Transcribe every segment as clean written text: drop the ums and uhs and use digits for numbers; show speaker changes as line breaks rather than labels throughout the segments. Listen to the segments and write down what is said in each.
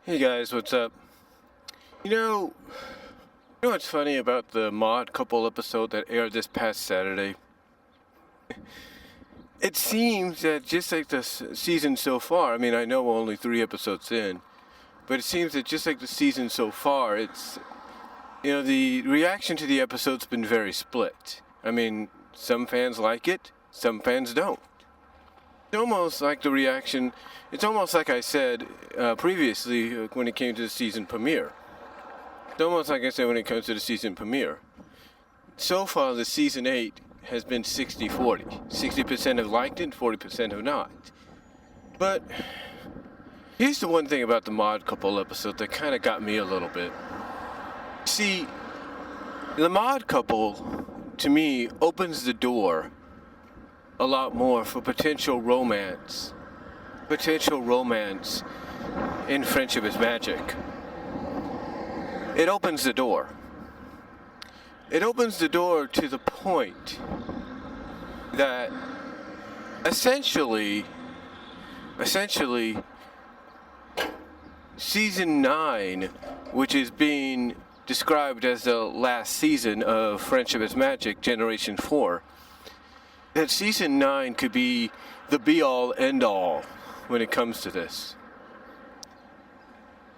Hey guys, what's up? You know what's funny about the Mod Couple episode that aired this past Saturday? It seems that just like the season so far, I mean, I know we're only 3 episodes in, but it seems that just like the season so far, the reaction to the episode's been very split. I mean, some fans like it, some fans don't. It's almost like I said previously when it came to the season premiere. It's almost like I said when it comes to the season premiere. So far, the season 8 has been 60-40. 60% have liked it, 40% have not. But here's the one thing about the Mod Couple episode that kind of got me a little bit. See, the Mod Couple, to me, opens the door a lot more for potential romance in Friendship is Magic. It opens the door. It opens the door to the point that essentially season 9, which is being described as the last season of Friendship is Magic Generation 4, that season 9 could be the be-all, end-all when it comes to this.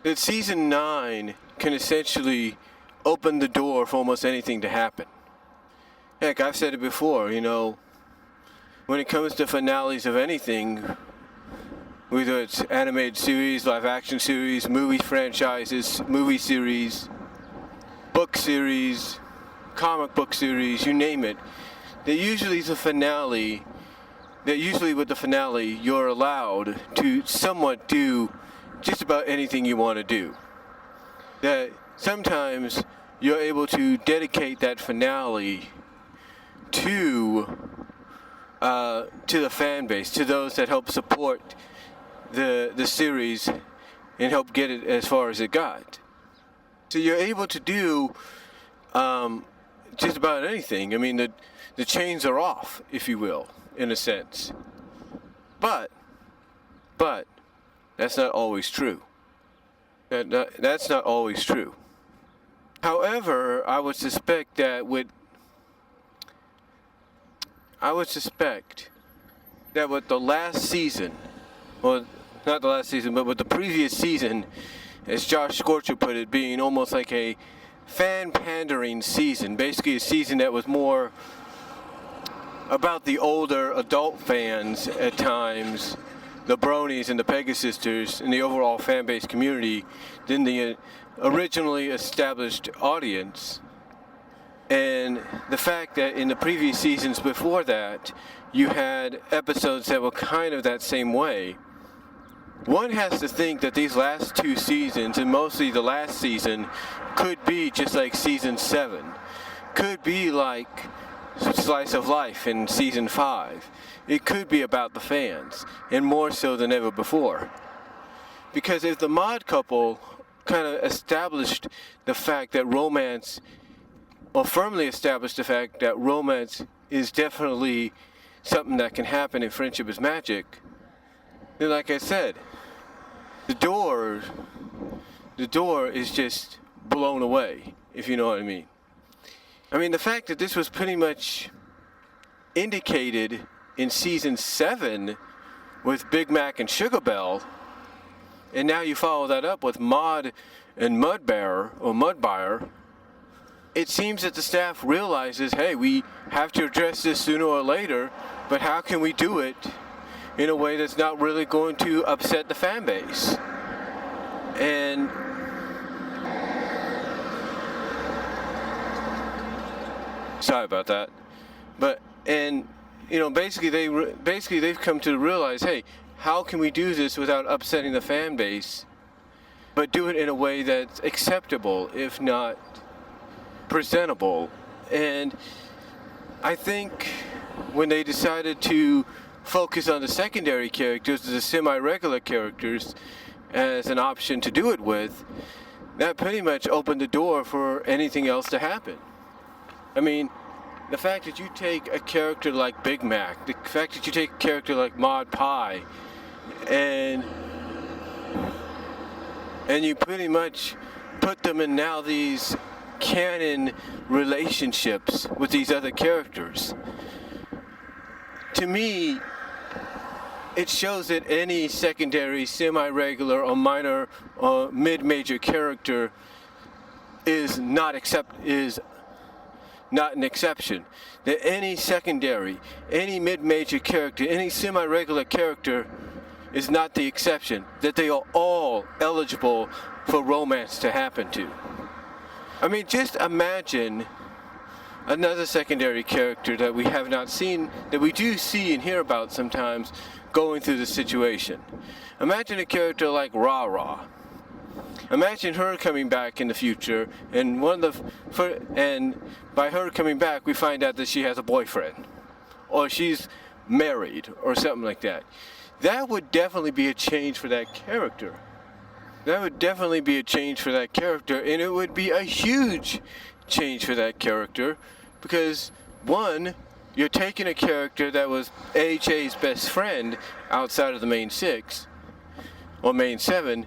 That season 9 can essentially open the door for almost anything to happen. Heck, I've said it before, when it comes to finales of anything, whether it's animated series, live action series, movie franchises, movie series, book series, comic book series, you name it, that usually with the finale, you're allowed to somewhat do just about anything you want to do. That sometimes you're able to dedicate that finale to the fan base, to those that help support the series and help get it as far as it got. So you're able to do just about anything. I mean, the chains are off, if you will, in a sense. But that's not always true. That's not always true. However, I would suspect that with the last season, well, not the last season, but with the previous season, as Josh Scorcher put it, being almost like a fan pandering season, basically a season that was more about the older adult fans at times, the Bronies and the Pegasisters and the overall fan base community than the originally established audience. And the fact that in the previous seasons before that, you had episodes that were kind of that same way. One has to think that these last 2 seasons, and mostly the last season, could be just like season 7. Could be like Slice of Life in season 5. It could be about the fans, and more so than ever before. Because if the Mod Couple kind of established the fact that romance, or firmly established the fact that romance is definitely something that can happen in Friendship is Magic, then like I said, the door is just blown away, if you know what I mean. I mean, the fact that this was pretty much indicated in season 7 with Big Mac and Sugar Belle, and now you follow that up with Mod and MudBriar, it seems that the staff realizes, hey, we have to address this sooner or later, but how can we do it in a way that's not really going to upset the fan base? And sorry about that. Basically they've come to realize, hey, how can we do this without upsetting the fan base, but do it in a way that's acceptable, if not presentable? And I think when they decided to focus on the secondary characters, the semi-regular characters, as an option to do it with, that pretty much opened the door for anything else to happen. I mean, the fact that you take a character like Big Mac, the fact that you take a character like Mod Pie, and and you pretty much put them in now these canon relationships with these other characters. To me, it shows that any secondary, semi-regular, or minor, or mid-major character is not an exception. That any secondary, any mid-major character, any semi-regular character is not the exception. That they are all eligible for romance to happen to. I mean, just imagine another secondary character that we have not seen, that we do see and hear about sometimes, going through the situation. Imagine a character like Ra-Ra. Imagine her coming back in the future, and by her coming back, we find out that she has a boyfriend, or she's married, or something like that. That would definitely be a change for that character. That would definitely be a change for that character, and it would be a huge change for that character, because one, you're taking a character that was AHA's best friend outside of the main 6 or main 7.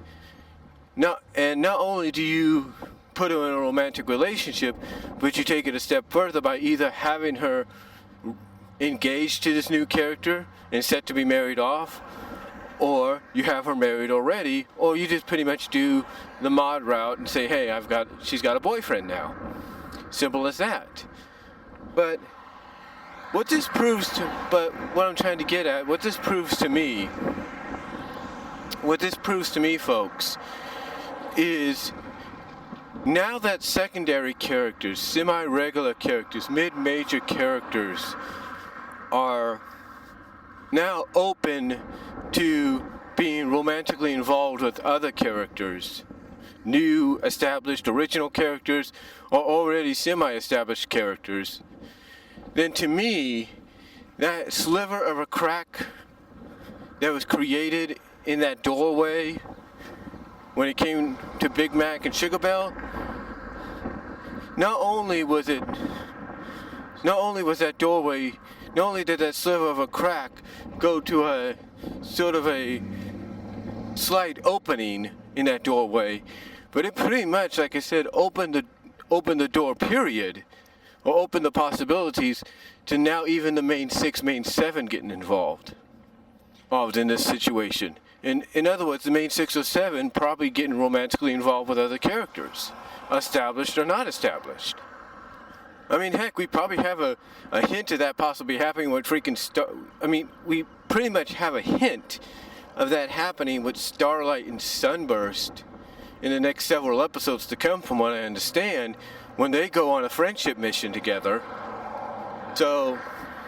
Not only do you put her in a romantic relationship, but you take it a step further by either having her engaged to this new character and set to be married off, or you have her married already, or you just pretty much do the mod route and say, hey, she's got a boyfriend now. Simple as that. But what I'm trying to get at, what this proves to me, folks, is now that secondary characters, semi-regular characters, mid-major characters are now open to being romantically involved with other characters, new, established, original characters, or already semi-established characters, then to me, that sliver of a crack that was created in that doorway when it came to Big Mac and Sugar Belle, not only did that sliver of a crack go to a sort of a slight opening in that doorway, but it pretty much, like I said, opened the door, period, or opened the possibilities to now even the main 6, main 7 getting involved in this situation. In other words, the main 6 or 7 probably getting romantically involved with other characters, established or not established. I mean, heck, we probably have a hint of that possibly happening with we pretty much have a hint of that happening with Starlight and Sunburst in the next several episodes to come, from what I understand, when they go on a friendship mission together. So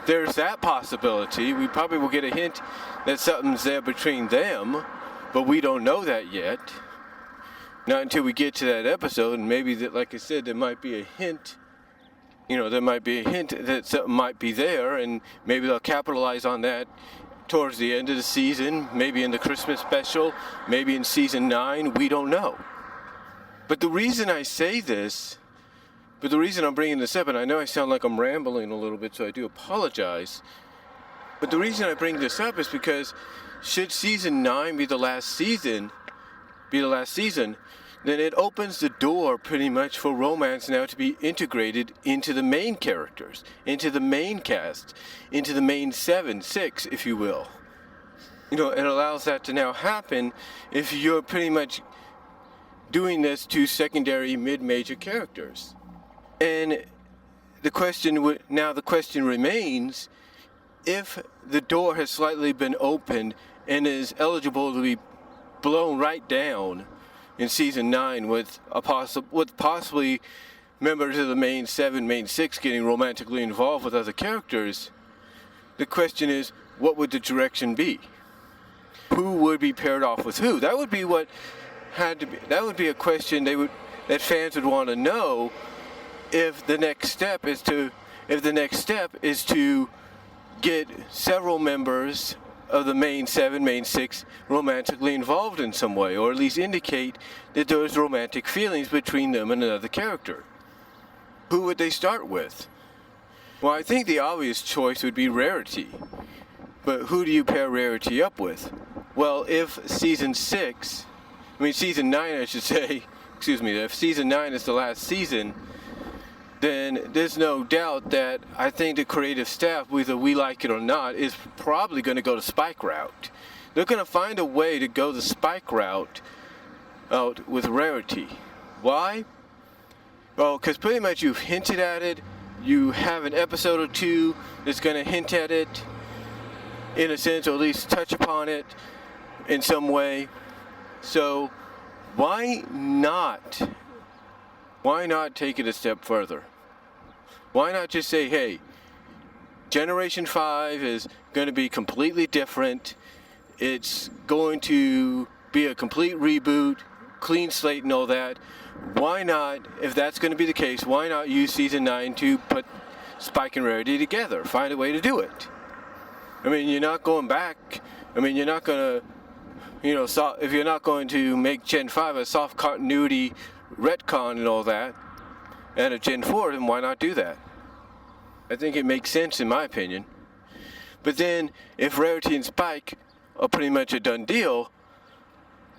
there's that possibility. We probably will get a hint that something's there between them, but we don't know that yet. Not until we get to that episode, and maybe that, like I said, there might be a hint. There might be a hint that something might be there, and maybe they'll capitalize on that towards the end of the season, maybe in the Christmas special, maybe in season 9, we don't know. But the reason I say this, the reason I'm bringing this up, and I know I sound like I'm rambling a little bit, so I do apologize, but the reason I bring this up is because should season 9 be the last season, then it opens the door pretty much for romance now to be integrated into the main characters, into the main cast, into the main 7, 6, if you will. It allows that to now happen if you're pretty much doing this to secondary mid-major characters. And the question remains, if the door has slightly been opened and is eligible to be blown right down in season 9 with possibly members of the main 7, main 6 getting romantically involved with other characters, the question is, what would the direction be? Who would be paired off with who? That would be that would be a question that fans would want to know if the next step is to get several members of the main 7, main 6 romantically involved in some way, or at least indicate that there's romantic feelings between them and another character. Who would they start with? Well, I think the obvious choice would be Rarity. But who do you pair Rarity up with? Well, if season 6 I mean, season 9, I should say, excuse me, if season 9 is the last season, then there's no doubt that I think the creative staff, whether we like it or not, is probably going to go the Spike route. They're going to find a way to go the Spike route out with Rarity. Why? Well, because pretty much you've hinted at it. You have an episode or two that's going to hint at it in a sense, or at least touch upon it in some way. So why not? Why not take it a step further? Why not just say, hey, Generation 5 is going to be completely different. It's going to be a complete reboot, clean slate and all that. Why not, if that's going to be the case, why not use season 9 to put Spike and Rarity together? Find a way to do it. I mean, you're not going back. I mean, you're not going to, if you're not going to make Gen 5 a soft continuity retcon and all that, and a Gen 4, then why not do that? I think it makes sense in my opinion. But then, if Rarity and Spike are pretty much a done deal,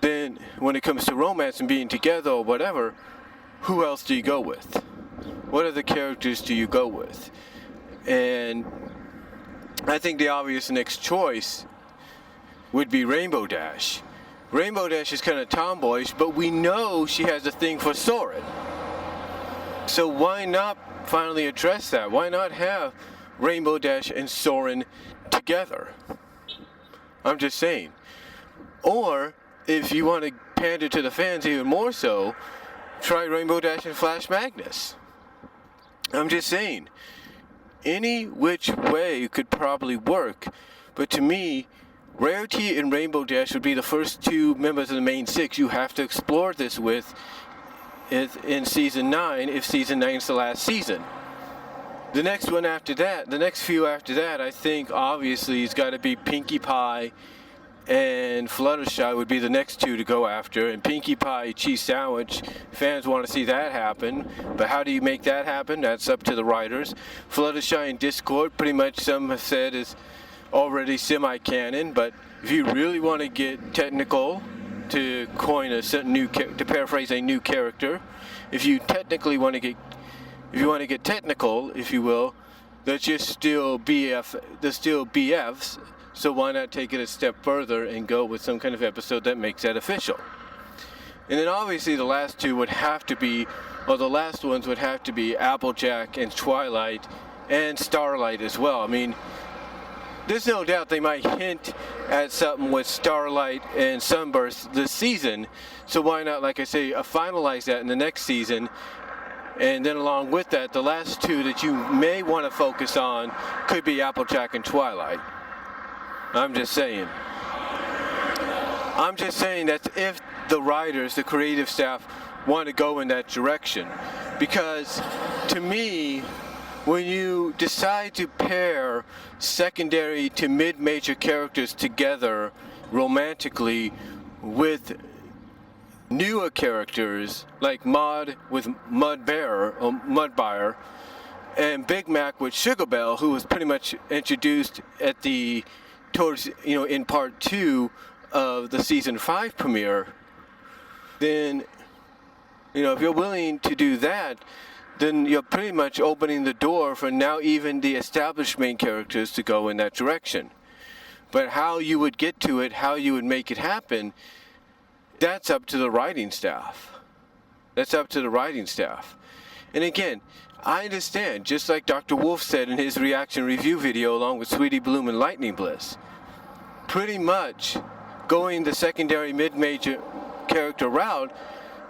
then when it comes to romance and being together or whatever, who else do you go with? What other characters do you go with? And I think the obvious next choice would be Rainbow Dash. Rainbow Dash is kind of tomboyish, but we know she has a thing for Soren. So why not finally address that? Why not have Rainbow Dash and Soren together? I'm just saying. Or, if you want to pander to the fans even more so, try Rainbow Dash and Flash Magnus. I'm just saying. Any which way could probably work, but to me, Rarity and Rainbow Dash would be the first two members of the main 6 you have to explore this with in season 9, if season 9 is the last season. The next one after that, the next few after that, I think obviously it's got to be Pinkie Pie and Fluttershy would be the next two to go after. And Pinkie Pie cheese sandwich, fans want to see that happen, but how do you make that happen? That's up to the writers. Fluttershy and Discord, pretty much some have said is already semi-canon, but if you really want to get technical, to coin to paraphrase a new character, if you want to get technical, if you will, they're still BFs. So why not take it a step further and go with some kind of episode that makes that official? And then obviously the last two would have to be, or the last ones would have to be Applejack and Twilight and Starlight as well. I mean, there's no doubt they might hint at something with Starlight and Sunburst this season. So why not, like I say, finalize that in the next season? And then along with that, the last two that you may want to focus on could be Applejack and Twilight. I'm just saying that if the writers, the creative staff, want to go in that direction. Because to me, when you decide to pair secondary to mid-major characters together romantically with newer characters like Maud with MudBriar and Big Mac with Sugar Belle, who was pretty much introduced at in part 2 of the season 5 premiere, then if you're willing to do that, then you're pretty much opening the door for now even the established main characters to go in that direction. But how you would get to it, how you would make it happen, that's up to the writing staff. And again, I understand, just like Dr. Wolf said in his reaction review video along with Sweetie Bloom and Lightning Bliss, pretty much going the secondary mid-major character route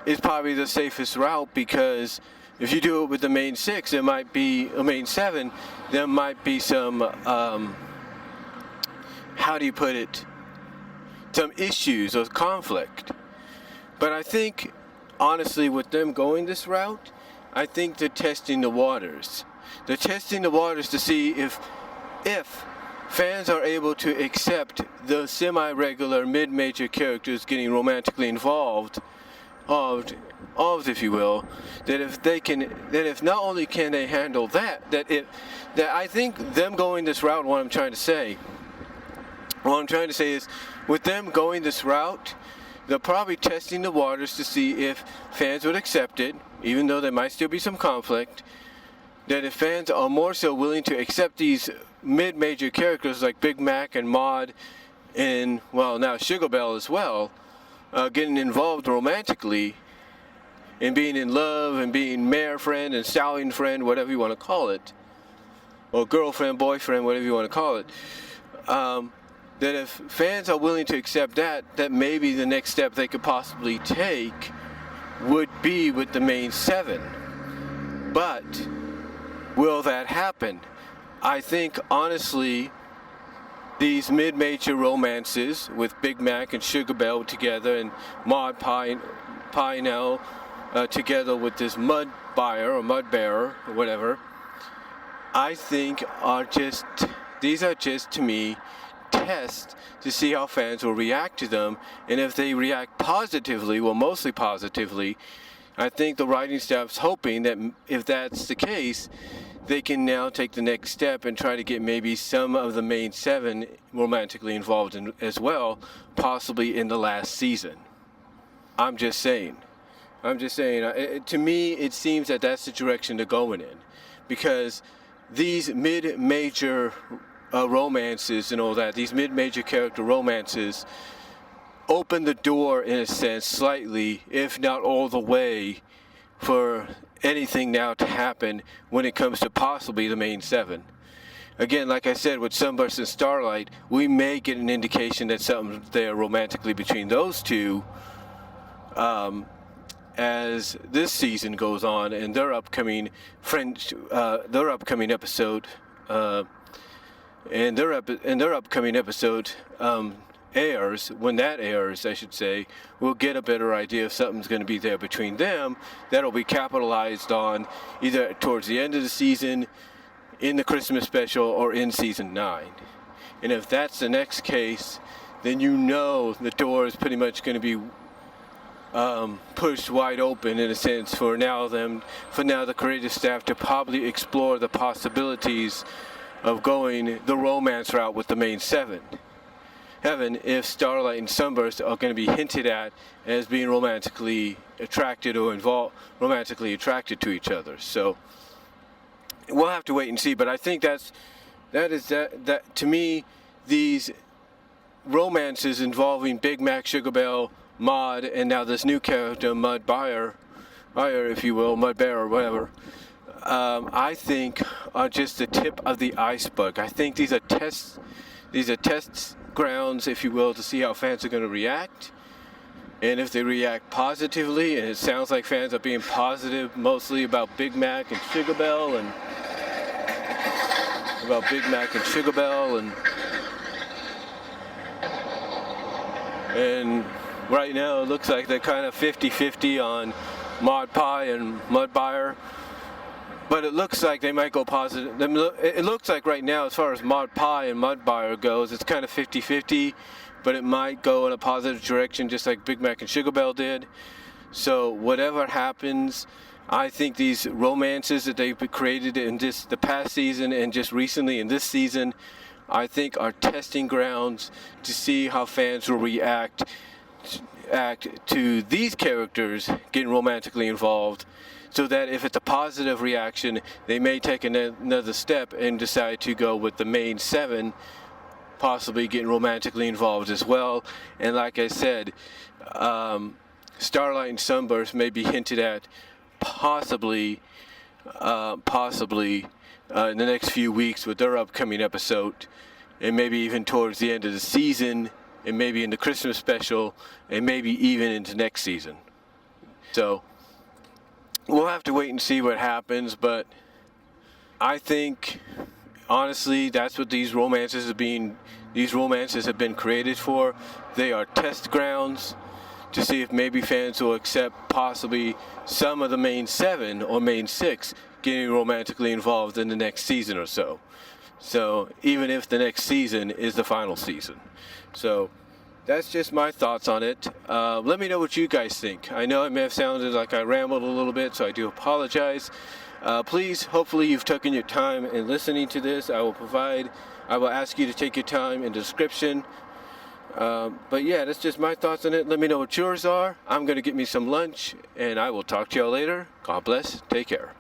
is probably the safest route, because if you do it with the main 6, there might be a main 7, there might be some, some issues or conflict. But I think, honestly, with them going this route, I think they're testing the waters. They're testing the waters to see if fans are able to accept the semi-regular mid-major characters getting romantically involved, if you will, that if not only can they handle that I think them going this route, what I'm trying to say is, with them going this route, they're probably testing the waters to see if fans would accept it, even though there might still be some conflict. That if fans are more so willing to accept these mid-major characters like Big Mac and Maud, and well, now Sugar Belle as well, getting involved romantically and being in love and being mare friend and stallion friend, whatever you want to call it, or girlfriend, boyfriend, whatever you want to call it, that if fans are willing to accept that, that maybe the next step they could possibly take would be with the main 7. But will that happen? I think, honestly, these mid-major romances with Big Mac and Sugar Belle together and Maud Pie now together with this MudBriar or MudBriar or whatever, I think these are just to me tests to see how fans will react to them, and if they react positively, well, mostly positively, I think the writing staff's hoping that if that's the case, they can now take the next step and try to get maybe some of the main 7 romantically involved as well, possibly in the last season. I'm just saying. To me, it seems that that's the direction they're going in, because these mid-major romances and all that, these mid-major character romances open the door, in a sense, slightly, if not all the way, for anything now to happen when it comes to possibly the main 7. Again, like I said, with Sunburst and Starlight, we may get an indication that something's there romantically between those two as this season goes on, and their upcoming episode airs. When that airs, I should say, we'll get a better idea if something's going to be there between them that'll be capitalized on either towards the end of the season, in the Christmas special, or in season 9. And if that's the next case, then you know the door is pretty much going to be pushed wide open, in a sense, for now the creative staff to probably explore the possibilities of going the romance route with the main 7. Heaven, if Starlight and Sunburst are going to be hinted at as being romantically attracted or romantically attracted to each other. So we'll have to wait and see. But I think that to me, these romances involving Big Mac, Sugar Belle, Maud, and now this new character MudBriar, if you will, MudBriar or whatever, I think are just the tip of the iceberg. I think these are tests grounds, if you will, to see how fans are going to react. And if they react positively, and it sounds like fans are being positive mostly about Big Mac and Sugar Belle and right now it looks like they're kind of 50-50 on Maud Pie and MudBriar. But it looks like they might go positive. It looks like right now, as far as Maud Pie and MudBriar goes, it's kind of 50-50, but it might go in a positive direction, just like Big Mac and Sugar Belle did. So whatever happens, I think these romances that they've created in the past season and just recently in this season, I think are testing grounds to see how fans will react to these characters getting romantically involved, so that if it's a positive reaction, they may take another step and decide to go with the main 7, possibly getting romantically involved as well. And like I said, Starlight and Sunburst may be hinted at possibly in the next few weeks with their upcoming episode, and maybe even towards the end of the season, and maybe in the Christmas special, and maybe even into next season. So we'll have to wait and see what happens, but I think, honestly, that's what these romances have been created for. They are test grounds to see if maybe fans will accept possibly some of the main 7 or main 6 getting romantically involved in the next season or so. So even if the next season is the final season. So that's just my thoughts on it. Let me know what you guys think. I know it may have sounded like I rambled a little bit, so I do apologize. Please, hopefully you've taken your time in listening to this. I will ask you to take your time in the description But yeah, that's just my thoughts on it. Let me know what yours are. I'm going to get me some lunch, and I will talk to y'all later. God bless. Take care.